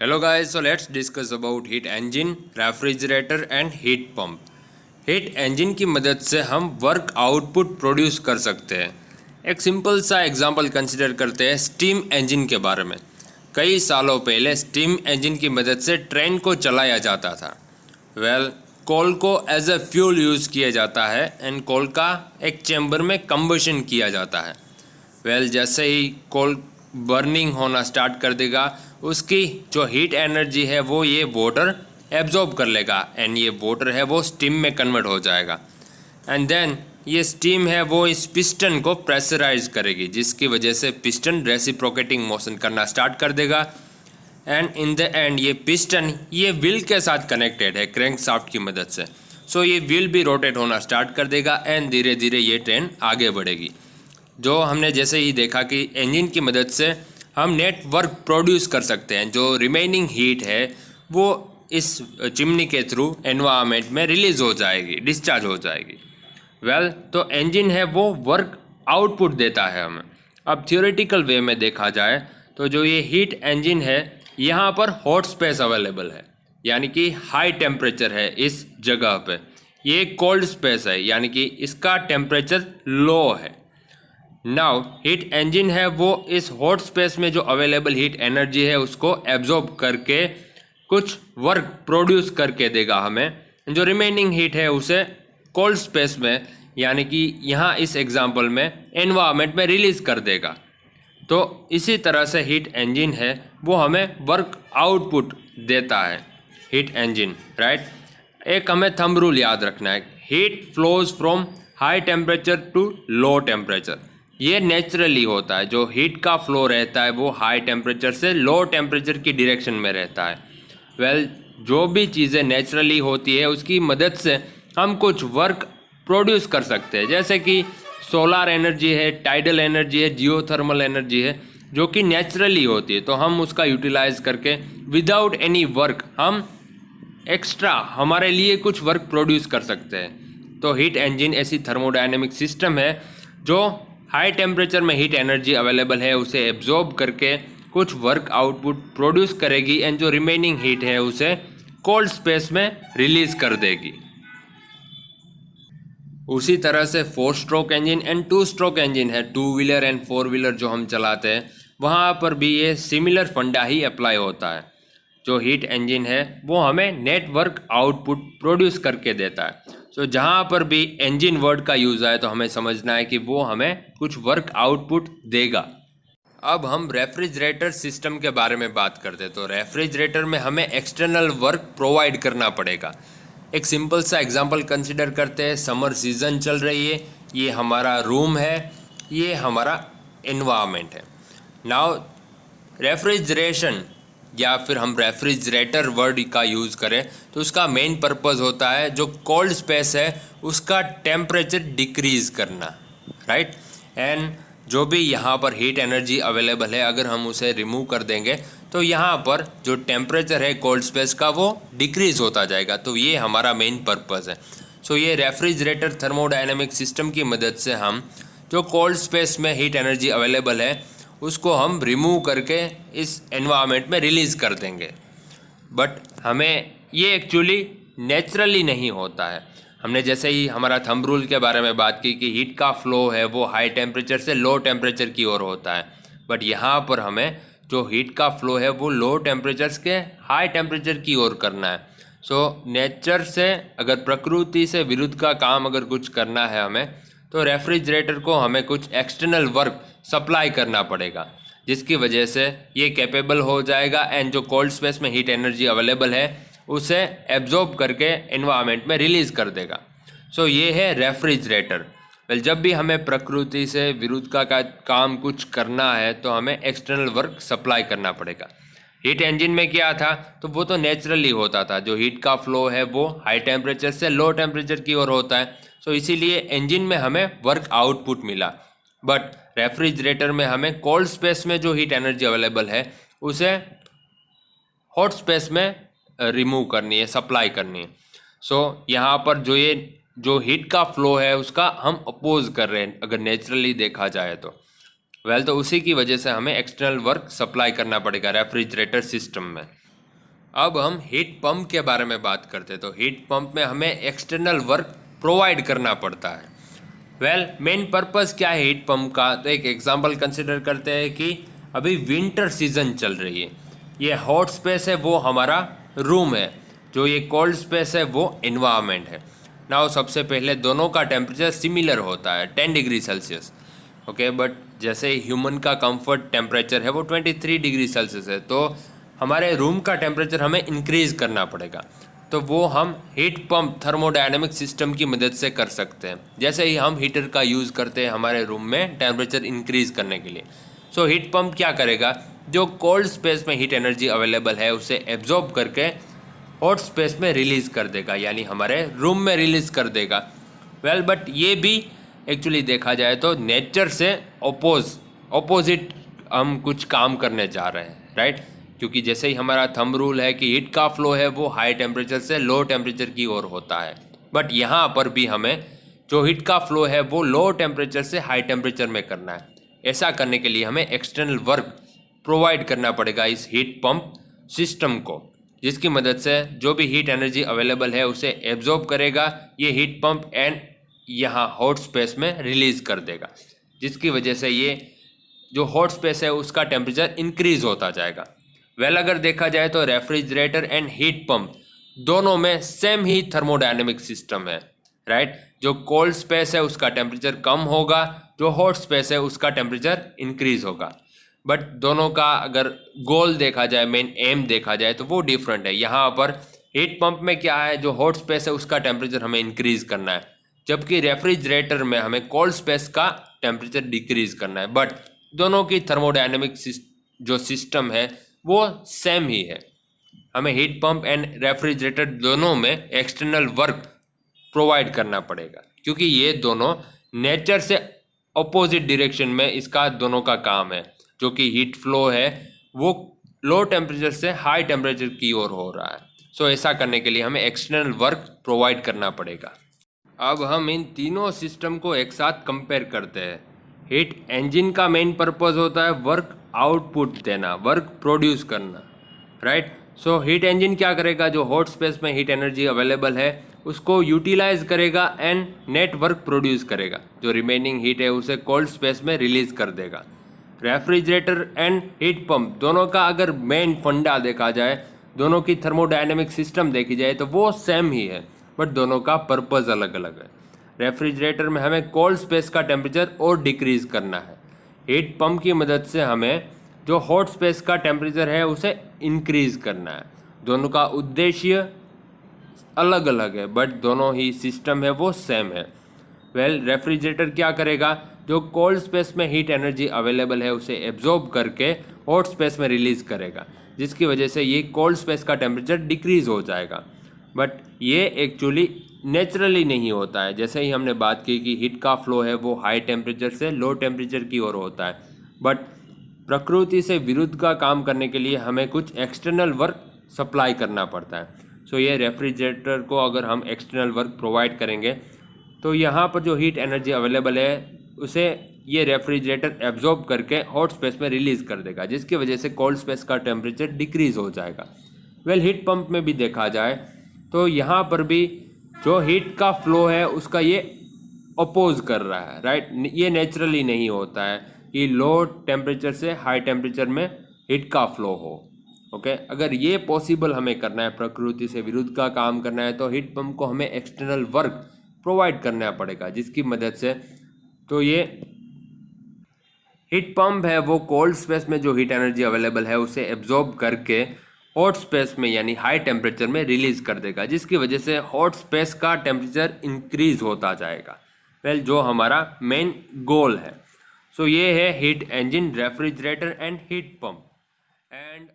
Hello guys, so let's discuss about heat engine, refrigerator and heat pump. Heat engine की मदद से हम work output produce कर सकते हैं। एक सिंपल सा एग्जांपल कंसिडर करते हैं स्टीम इंजन के बारे में। कई सालों पहले स्टीम इंजन की मदद से ट्रेन को चलाया जाता था। कोल को एज ए फ्यूल यूज़ किया जाता है एंड कोल का एक चैम्बर में कंबशन किया जाता है। जैसे ही कोल बर्निंग होना स्टार्ट कर देगा, उसकी जो हीट एनर्जी है वो ये वाटर एब्जॉर्ब कर लेगा एंड ये वाटर है वो स्टीम में कन्वर्ट हो जाएगा। एंड देन ये स्टीम है वो इस पिस्टन को प्रेशराइज करेगी, जिसकी वजह से पिस्टन रेसिप्रोकेटिंग मोशन करना स्टार्ट कर देगा। एंड इन द एंड ये पिस्टन ये व्हील के साथ कनेक्टेड है क्रैंक शाफ्ट की मदद से। सो ये व्हील भी रोटेट होना स्टार्ट कर देगा एंड धीरे धीरे ये ट्रेन आगे बढ़ेगी। जो हमने जैसे ही देखा कि इंजन की मदद से हम नेट वर्क प्रोड्यूस कर सकते हैं। जो रिमेनिंग हीट है वो इस चिमनी के थ्रू एनवायरनमेंट में रिलीज़ हो जाएगी, डिस्चार्ज हो जाएगी। तो इंजन है वो वर्क आउटपुट देता है हमें। अब थियोरेटिकल वे में देखा जाए तो जो ये हीट इंजन है, यहाँ पर हॉट स्पेस अवेलेबल है, यानी कि हाई टेम्परेचर है इस जगह पे। ये कोल्ड स्पेस है, यानी कि इसका टेम्परेचर लो है। नाउ हीट इंजन है वो इस हॉट स्पेस में जो अवेलेबल हीट एनर्जी है उसको एब्जॉर्ब करके कुछ वर्क प्रोड्यूस करके देगा हमें। जो रिमेनिंग हीट है उसे कोल्ड स्पेस में, यानी कि यहाँ इस एग्जांपल में एनवायरनमेंट में रिलीज़ कर देगा। तो इसी तरह से हीट इंजन है वो हमें वर्क आउटपुट देता है, हीट इंजन, राइट। एक हमें थंब रूल याद रखना है, heat flows from high temperature to low temperature. ये नेचुरली होता है। जो हीट का फ्लो रहता है वो हाई टेम्परेचर से लो टेम्परेचर की डायरेक्शन में रहता है। जो भी चीज़ें नेचुरली होती है उसकी मदद से हम कुछ वर्क प्रोड्यूस कर सकते हैं, जैसे कि सोलार एनर्जी है, टाइडल एनर्जी है, जियोथर्मल एनर्जी है, जो कि नेचुरली होती है। तो हम उसका यूटिलाइज करके विदाउट एनी वर्क हम एक्स्ट्रा हमारे लिए कुछ वर्क प्रोड्यूस कर सकते हैं। तो हीट इंजन ऐसी थर्मोडायनेमिक सिस्टम है जो हाई टेम्परेचर में हीट एनर्जी अवेलेबल है उसे एब्जॉर्ब करके कुछ वर्क आउटपुट प्रोड्यूस करेगी एंड जो रिमेनिंग हीट है उसे कोल्ड स्पेस में रिलीज कर देगी। उसी तरह से 4 stroke engine and 2 stroke engine है, 2 व्हीलर एंड 4 व्हीलर जो हम चलाते हैं, वहाँ पर भी ये सिमिलर फंडा ही अप्लाई होता है। जो हीट इंजन है वो हमें नेट वर्क आउटपुट प्रोड्यूस करके देता है। तो जहाँ पर भी इंजन वर्ड का यूज़ आए तो हमें समझना है कि वो हमें कुछ वर्क आउटपुट देगा। अब हम रेफ्रिजरेटर सिस्टम के बारे में बात करते हैं। तो रेफ्रिजरेटर में हमें एक्सटर्नल वर्क प्रोवाइड करना पड़ेगा। एक सिंपल सा एग्जांपल कंसिडर करते हैं। समर सीज़न चल रही है, ये हमारा रूम है, ये हमारा एनवायरनमेंट है। नाउ रेफ्रिजरेशन या फिर हम रेफ्रिजरेटर वर्ड का यूज़ करें तो उसका मेन पर्पस होता है जो कोल्ड स्पेस है उसका टेम्परेचर डिक्रीज़ करना, राइट। एंड जो भी यहाँ पर हीट एनर्जी अवेलेबल है अगर हम उसे रिमूव कर देंगे तो यहाँ पर जो टेम्परेचर है कोल्ड स्पेस का वो डिक्रीज़ होता जाएगा। तो ये हमारा मेन पर्पस है। सो ये रेफ्रिजरेटर थर्मोडायनेमिक सिस्टम की मदद से हम जो कोल्ड स्पेस में हीट एनर्जी अवेलेबल है उसको हम रिमूव करके इस एनवायरनमेंट में रिलीज़ कर देंगे। बट हमें ये एक्चुअली नेचुरली नहीं होता है। हमने जैसे ही हमारा थंब रूल के बारे में बात की कि हीट का फ्लो है वो हाई टेम्परेचर से लो टेम्परेचर की ओर होता है, बट यहाँ पर हमें जो हीट का फ्लो है वो लो टेम्परेचर के हाई टेम्परेचर की ओर करना है। सो नेचर से, अगर प्रकृति से विरुद्ध का काम अगर कुछ करना है हमें, तो रेफ्रिजरेटर को हमें कुछ एक्सटर्नल वर्क सप्लाई करना पड़ेगा, जिसकी वजह से ये कैपेबल हो जाएगा एंड जो कोल्ड स्पेस में हीट एनर्जी अवेलेबल है उसे एब्जॉर्ब करके एनवायरनमेंट में रिलीज़ कर देगा। सो ये है रेफ्रिजरेटर। जब भी हमें प्रकृति से विरुद्ध का काम कुछ करना है तो हमें एक्सटर्नल वर्क सप्लाई करना पड़ेगा। हीट इंजन में क्या था, तो वो तो नेचुरली होता था। जो हीट का फ्लो है वो हाई टेम्परेचर से लो टेम्परेचर की ओर होता है। सो इसीलिए इंजन में हमें वर्क आउटपुट मिला। बट रेफ्रिजरेटर में हमें कोल्ड स्पेस में जो हीट एनर्जी अवेलेबल है उसे हॉट स्पेस में रिमूव करनी है, सप्लाई करनी है। सो यहाँ पर जो हीट का फ्लो है उसका हम अपोज कर रहे हैं अगर नेचुरली देखा जाए तो। तो उसी की वजह से हमें एक्सटर्नल वर्क सप्लाई करना पड़ेगा रेफ्रिजरेटर सिस्टम में। अब हम हीट पंप के बारे में बात करते हैं। तो हीट पंप में हमें एक्सटर्नल वर्क प्रोवाइड करना पड़ता है। मेन पर्पस क्या है हीट पंप का? तो एक एग्जांपल कंसिडर करते हैं कि अभी विंटर सीजन चल रही है। ये हॉट स्पेस है वो हमारा रूम है, जो ये कोल्ड स्पेस है वो एनवायरनमेंट है। नाउ सबसे पहले दोनों का टेम्परेचर सिमिलर होता है 10 डिग्री सेल्सियस, ओके। बट जैसे ह्यूमन का कंफर्ट टेम्परेचर है वो 23 डिग्री सेल्सियस है, तो हमारे रूम का टेम्परेचर हमें इंक्रीज़ करना पड़ेगा। तो वो हम हीट पंप थर्मोडायनेमिक सिस्टम की मदद से कर सकते हैं। जैसे ही हम हीटर का यूज़ करते हैं हमारे रूम में टेम्परेचर इंक्रीज़ करने के लिए, सो हीट पंप क्या करेगा, जो कोल्ड स्पेस में हीट एनर्जी अवेलेबल है उसे एब्जॉर्ब करके हॉट स्पेस में रिलीज़ कर देगा, यानी हमारे रूम में रिलीज़ कर देगा। बट ये भी एक्चुअली देखा जाए तो नेचर से ऑपोजिट हम कुछ काम करने जा रहे हैं, राइट। क्योंकि जैसे ही हमारा थंब रूल है कि हीट का फ्लो है वो हाई टेम्परेचर से लो टेम्परेचर की ओर होता है, बट यहाँ पर भी हमें जो हीट का फ्लो है वो लो टेम्परेचर से हाई टेम्परेचर में करना है। ऐसा करने के लिए हमें एक्सटर्नल वर्क प्रोवाइड करना पड़ेगा इस हीट पंप सिस्टम को, जिसकी मदद से जो भी हीट एनर्जी अवेलेबल है उसे एब्जॉर्ब करेगा ये हीट पंप एंड यहाँ हॉट स्पेस में रिलीज़ कर देगा, जिसकी वजह से ये जो हॉट स्पेस है उसका टेम्परेचर इंक्रीज होता जाएगा। अगर देखा जाए तो रेफ्रिजरेटर एंड हीट पंप दोनों में सेम ही थर्मोडायनेमिक सिस्टम है, राइट। जो कोल्ड स्पेस है उसका टेम्परेचर कम होगा, जो हॉट स्पेस है उसका टेम्परेचर इंक्रीज होगा। बट दोनों का अगर गोल देखा जाए, मेन एम देखा जाए तो वो डिफरेंट है। यहाँ पर हीट पंप में क्या है, जो हॉट स्पेस है उसका टेम्परेचर हमें इंक्रीज करना है, जबकि रेफ्रिजरेटर में हमें कोल्ड स्पेस का टेम्परेचर डिक्रीज करना है। बट दोनों की थर्मोडायनेमिक जो सिस्टम है वो सेम ही है। हमें हीट पंप एंड रेफ्रिजरेटर दोनों में एक्सटर्नल वर्क प्रोवाइड करना पड़ेगा, क्योंकि ये दोनों नेचर से अपोजिट डायरेक्शन में इसका दोनों का काम है। जो कि हीट फ्लो है वो लो टेम्परेचर से हाई टेम्परेचर की ओर हो रहा है। सो ऐसा करने के लिए हमें एक्सटर्नल वर्क प्रोवाइड करना पड़ेगा। अब हम इन तीनों सिस्टम को एक साथ कंपेयर करते हैं। हीट इंजन का मेन पर्पस होता है वर्क आउटपुट देना, वर्क प्रोड्यूस करना, राइट। सो हीट इंजन क्या करेगा, जो हॉट स्पेस में हीट एनर्जी अवेलेबल है उसको यूटिलाइज करेगा एंड नेट वर्क प्रोड्यूस करेगा। जो रिमेनिंग हीट है उसे कोल्ड स्पेस में रिलीज कर देगा। रेफ्रिजरेटर एंड हीट पंप दोनों का अगर मेन फंडा देखा जाए, दोनों की थर्मोडायनेमिक सिस्टम देखी जाए तो वो सेम ही है, बट दोनों का पर्पस अलग अलग है। रेफ्रिजरेटर में हमें कोल्ड स्पेस का टेम्परेचर और डिक्रीज करना है। हीट पंप की मदद से हमें जो हॉट स्पेस का टेम्परेचर है उसे इंक्रीज करना है। दोनों का उद्देश्य अलग अलग है, बट दोनों ही सिस्टम है वो सेम है। रेफ्रिजरेटर क्या करेगा, जो कोल्ड स्पेस में हीट एनर्जी अवेलेबल है उसे एब्जॉर्ब करके हॉट स्पेस में रिलीज करेगा, जिसकी वजह से ये कोल्ड स्पेस का टेम्परेचर डिक्रीज हो जाएगा। बट ये एक्चुअली नेचुरली नहीं होता है। जैसे ही हमने बात की कि हीट का फ्लो है वो हाई टेम्परेचर से लो टेम्परेचर की ओर होता है, बट प्रकृति से विरुद्ध का काम करने के लिए हमें कुछ एक्सटर्नल वर्क सप्लाई करना पड़ता है। सो ये रेफ्रिजरेटर को अगर हम एक्सटर्नल वर्क प्रोवाइड करेंगे तो यहाँ पर जो हीट एनर्जी अवेलेबल है उसे ये रेफ्रिजरेटर एब्जॉर्ब करके हॉट स्पेस में रिलीज़ कर देगा, जिसकी वजह से कोल्ड स्पेस का टेम्परेचर डिक्रीज हो जाएगा। हीट पंप में भी देखा जाए तो यहाँ पर भी जो हीट का फ्लो है उसका ये अपोज कर रहा है, राइट। ये नेचुरली नहीं होता है कि लो टेम्परेचर से हाई टेम्परेचर में हीट का फ्लो हो, ओके। अगर ये पॉसिबल हमें करना है, प्रकृति से विरुद्ध का काम करना है, तो हीट पंप को हमें एक्सटर्नल वर्क प्रोवाइड करना पड़ेगा, जिसकी मदद से तो ये हीट पंप है वो कोल्ड स्पेस में जो हीट एनर्जी अवेलेबल है उसे एब्जॉर्ब करके हॉट स्पेस में यानी हाई टेम्परेचर में रिलीज कर देगा, जिसकी वजह से हॉट स्पेस का टेम्परेचर इंक्रीज होता जाएगा। जो हमारा मेन गोल है। सो ये है heat engine, refrigerator and heat pump. And